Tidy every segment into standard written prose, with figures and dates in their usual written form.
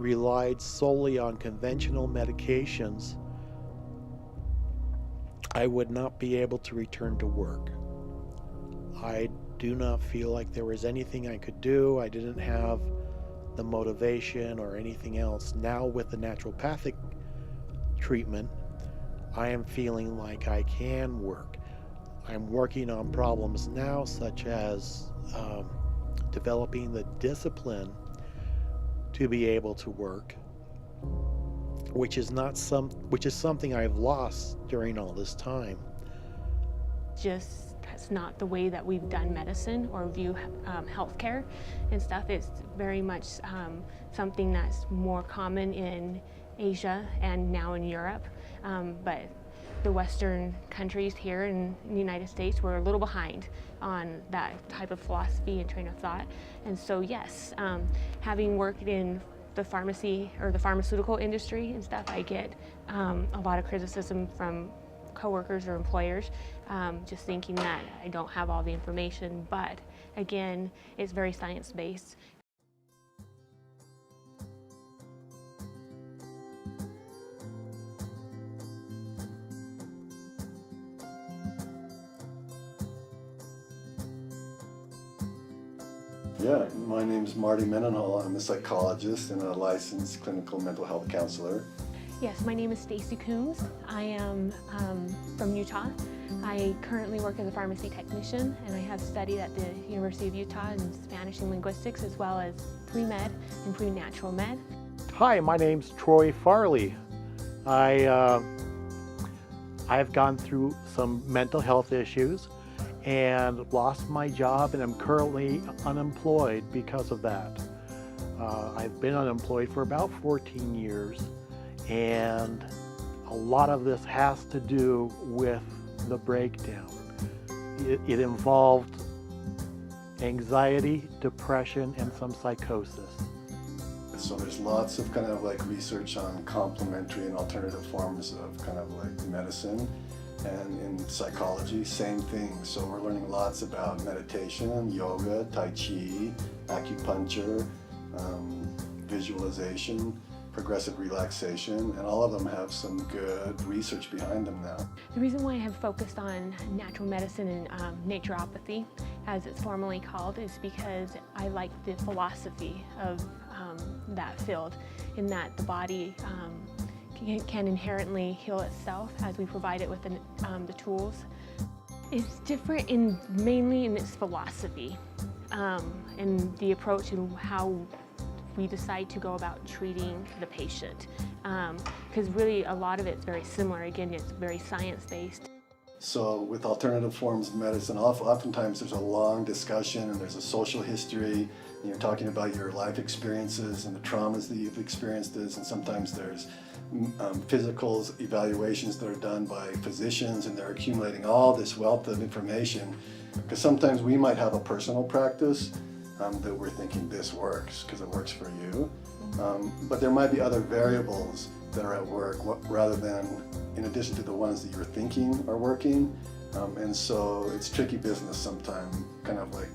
relied solely on conventional medications, I would not be able to return to work. I do not feel like there was anything I could do. I didn't have the motivation or anything else. Now with the naturopathic treatment, I am feeling like I can work. I'm working on problems now, such as developing the discipline to be able to work, which is something I've lost during all this time. Just that's not the way that we've done medicine or view healthcare and stuff. It's very much something that's more common in Asia and now in Europe, but the Western countries here in the United States were a little behind on that type of philosophy and train of thought. And so yes, having worked in the pharmacy or the pharmaceutical industry and stuff, I get a lot of criticism from coworkers or employers, just thinking that I don't have all the information. But again, it's very science-based. Yeah, my name is Marty Mendenhall. I'm a psychologist and a licensed clinical mental health counselor. Yes, my name is Stacy Coombs. I am from Utah. I currently work as a pharmacy technician, and I have studied at the University of Utah in Spanish and linguistics, as well as pre-med and pre-natural med. Hi, my name's Troy Farley. I've gone through some mental health issues and lost my job, and I'm currently unemployed because of that. I've been unemployed for about 14 years, and a lot of this has to do with the breakdown. It involved anxiety, depression, and some psychosis. So there's lots of kind of like research on complementary and alternative forms of kind of like medicine. And in psychology, same thing. So we're learning lots about meditation, yoga, tai chi, acupuncture, visualization, progressive relaxation, and all of them have some good research behind them now. The reason why I have focused on natural medicine and naturopathy, as it's formally called, is because I like the philosophy of that field, in that the body can inherently heal itself as we provide it with the tools. It's different mainly in its philosophy and the approach and how we decide to go about treating the patient. Because really a lot of it's very similar. Again, it's very science-based. So with alternative forms of medicine, oftentimes there's a long discussion and there's a social history, and you're talking about your life experiences and the traumas that you've experienced, and sometimes there's physical evaluations that are done by physicians, and they're accumulating all this wealth of information, because sometimes we might have a personal practice that we're thinking this works because it works for you, but there might be other variables that are at work rather than in addition to the ones that you're thinking are working, and so it's tricky business sometimes, kind of like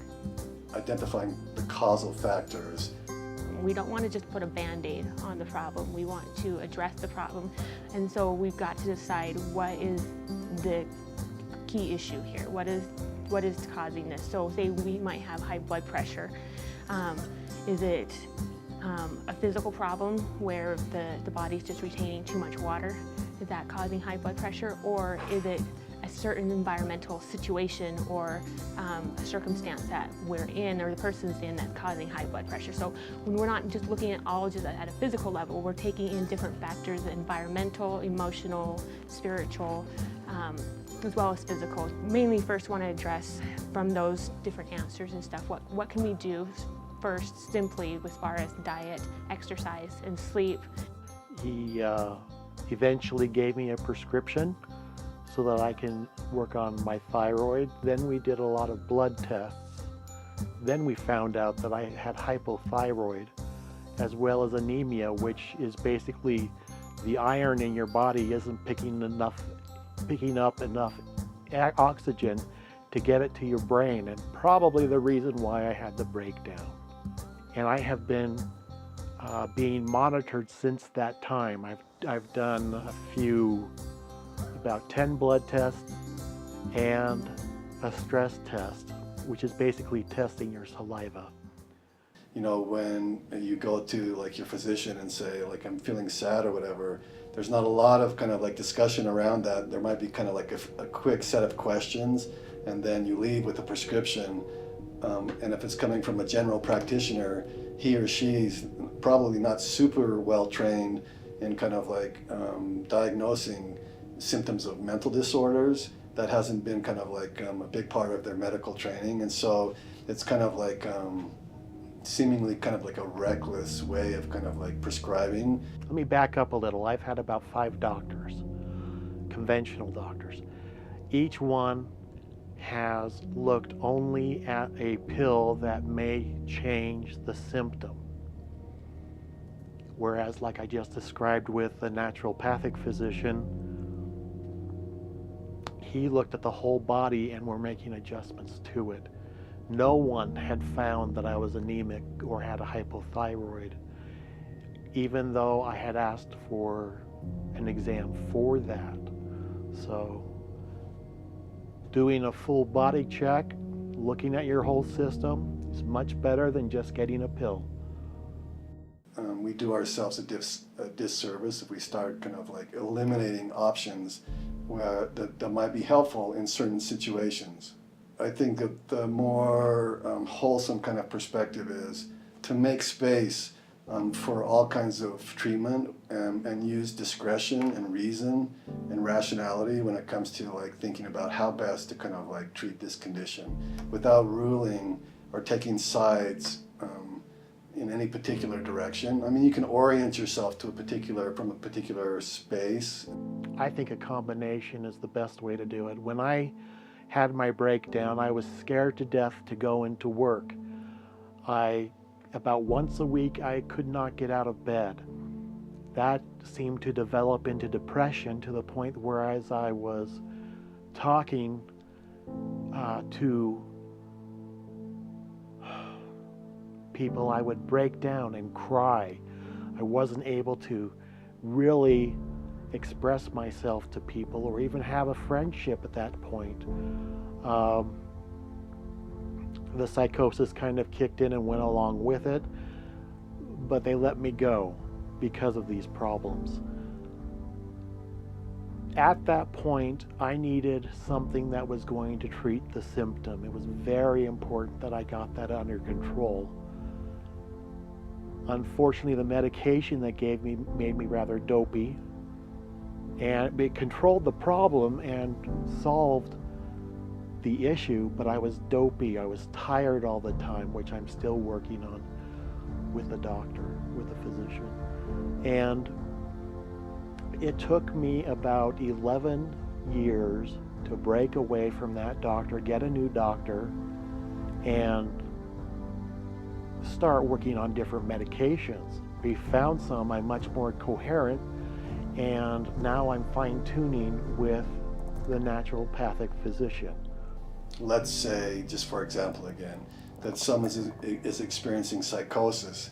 identifying the causal factors. We don't want to just put a Band-Aid on the problem. We want to address the problem. And so we've got to decide what is the key issue here. What is causing this? So say we might have high blood pressure. Is it a physical problem where the body's just retaining too much water? Is that causing high blood pressure? Or is it a certain environmental situation or a circumstance that we're in or the person's in that's causing high blood pressure? So when we're not just looking at all just at a physical level, we're taking in different factors: environmental, emotional, spiritual, as well as physical. Mainly first want to address from those different answers and stuff, what can we do first simply as far as diet, exercise, and sleep. He eventually gave me a prescription so that I can work on my thyroid. Then we did a lot of blood tests. Then we found out that I had hypothyroid as well as anemia, which is basically the iron in your body isn't picking up enough oxygen to get it to your brain, and probably the reason why I had the breakdown. And I have been being monitored since that time. I've done a few, about 10 blood tests and a stress test, which is basically testing your saliva. You know, when you go to like your physician and say like I'm feeling sad or whatever, there's not a lot of kind of like discussion around that. There might be kind of like a quick set of questions, and then you leave with a prescription. And if it's coming from a general practitioner, he or she's probably not super well trained in kind of like diagnosing symptoms of mental disorders. That hasn't been kind of like a big part of their medical training, and so it's kind of like seemingly kind of like a reckless way of kind of like prescribing. Let me back up a little. I've had about 5 doctors, conventional doctors. Each one has looked only at a pill that may change the symptom. Whereas, like I just described with the naturopathic physician, he looked at the whole body and we're making adjustments to it. No one had found that I was anemic or had a hypothyroid, even though I had asked for an exam for that. So doing a full body check, looking at your whole system, is much better than just getting a pill. We do ourselves a disservice if we start kind of like eliminating options that might be helpful in certain situations. I think that the more wholesome kind of perspective is to make space for all kinds of treatment and use discretion and reason and rationality when it comes to like thinking about how best to kind of like treat this condition without ruling or taking sides in any particular direction. I mean, you can orient yourself to from a particular space. I think a combination is the best way to do it. When I had my breakdown, I was scared to death to go into work. About once a week, I could not get out of bed. That seemed to develop into depression to the point where as I was talking to people, I would break down and cry. I wasn't able to really express myself to people or even have a friendship at that point. The psychosis kind of kicked in and went along with it, but they let me go because of these problems. At that point, I needed something that was going to treat the symptom. It was very important that I got that under control. Unfortunately, the medication they gave me made me rather dopey, and it controlled the problem and solved the issue, but I was dopey. I was tired all the time, which I'm still working on with the doctor, with the physician. And it took me about 11 years to break away from that doctor, get a new doctor, and start working on different medications. We found some I'm much more coherent, and now I'm fine-tuning with the naturopathic physician. Let's say, just for example again, that someone is experiencing psychosis.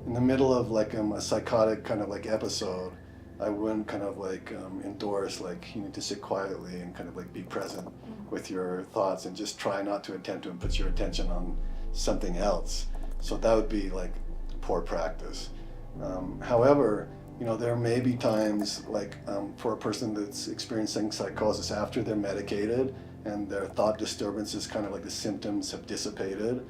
In the middle of like a psychotic kind of like episode, I wouldn't kind of like endorse like you need to sit quietly and kind of like be present with your thoughts and just try not to attempt to put your attention on something else. So that would be like poor practice. However, you know, there may be times like for a person that's experiencing psychosis after they're medicated and their thought disturbances, kind of like the symptoms have dissipated,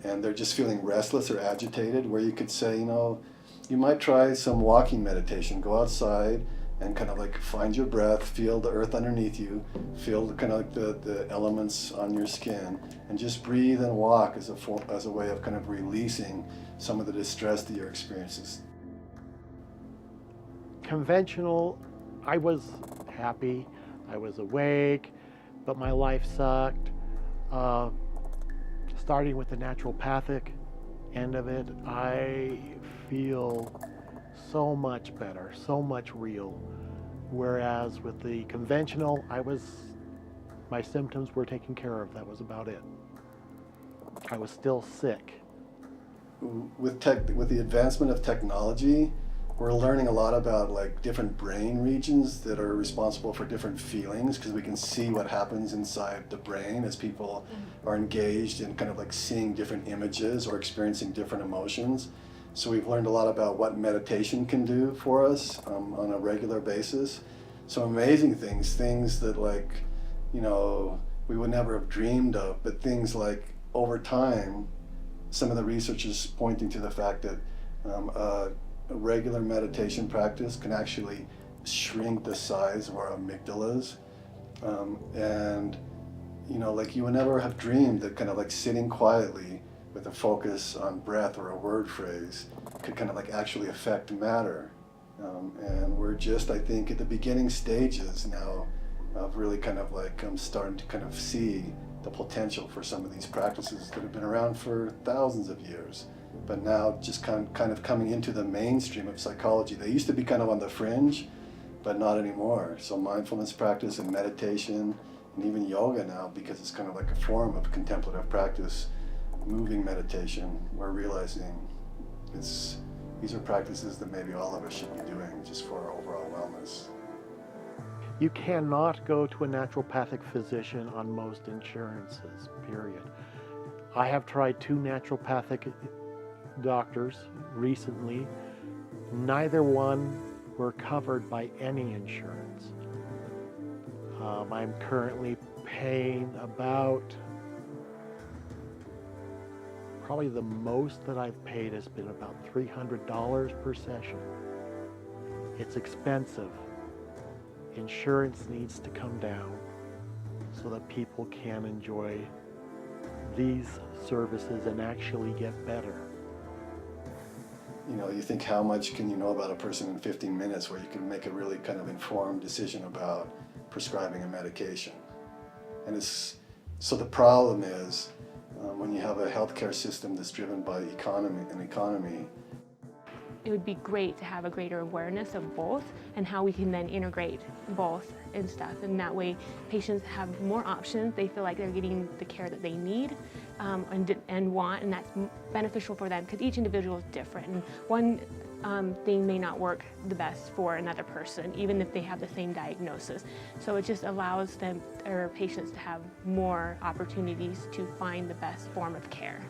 and they're just feeling restless or agitated, where you could say, you know, you might try some walking meditation. Go outside and kind of like find your breath, feel the earth underneath you, feel the, kind of like the elements on your skin, and just breathe and walk as a way of kind of releasing some of the distress that you're experiencing. Conventional, I was happy, I was awake, but my life sucked. Starting with the naturopathic end of it, I feel so much better, so much real. Whereas with the conventional, my symptoms were taken care of. That was about it. I was still sick. with the advancement of technology, we're learning a lot about like different brain regions that are responsible for different feelings, because we can see what happens inside the brain as people are engaged in kind of like seeing different images or experiencing different emotions. So we've learned a lot about what meditation can do for us on a regular basis. So amazing things that like, you know, we would never have dreamed of, but things like over time, some of the research is pointing to the fact that a regular meditation practice can actually shrink the size of our amygdalas. And, you know, like you would never have dreamed that kind of like sitting quietly with a focus on breath or a word phrase could kind of like actually affect matter. And we're just, I think, at the beginning stages now of really kind of like starting to kind of see the potential for some of these practices that have been around for thousands of years, but now just kind of coming into the mainstream of psychology. They used to be kind of on the fringe, but not anymore. So mindfulness practice and meditation and even yoga now, because it's kind of like a form of contemplative practice, moving meditation, we're realizing these are practices that maybe all of us should be doing just for our overall wellness. You cannot go to a naturopathic physician on most insurances, period. I have tried 2 naturopathic doctors recently. Neither one were covered by any insurance. I'm currently paying about, probably the most that I've paid has been about $300 per session. It's expensive. Insurance needs to come down so that people can enjoy these services and actually get better. You know, you think how much can you know about a person in 15 minutes where you can make a really kind of informed decision about prescribing a medication. And so the problem is when you have a healthcare system that's driven by economy, it would be great to have a greater awareness of both and how we can then integrate both and stuff. And that way patients have more options. They feel like they're getting the care that they need and want, and that's beneficial for them because each individual is different. And one thing may not work the best for another person, even if they have the same diagnosis. So it just allows them or patients to have more opportunities to find the best form of care.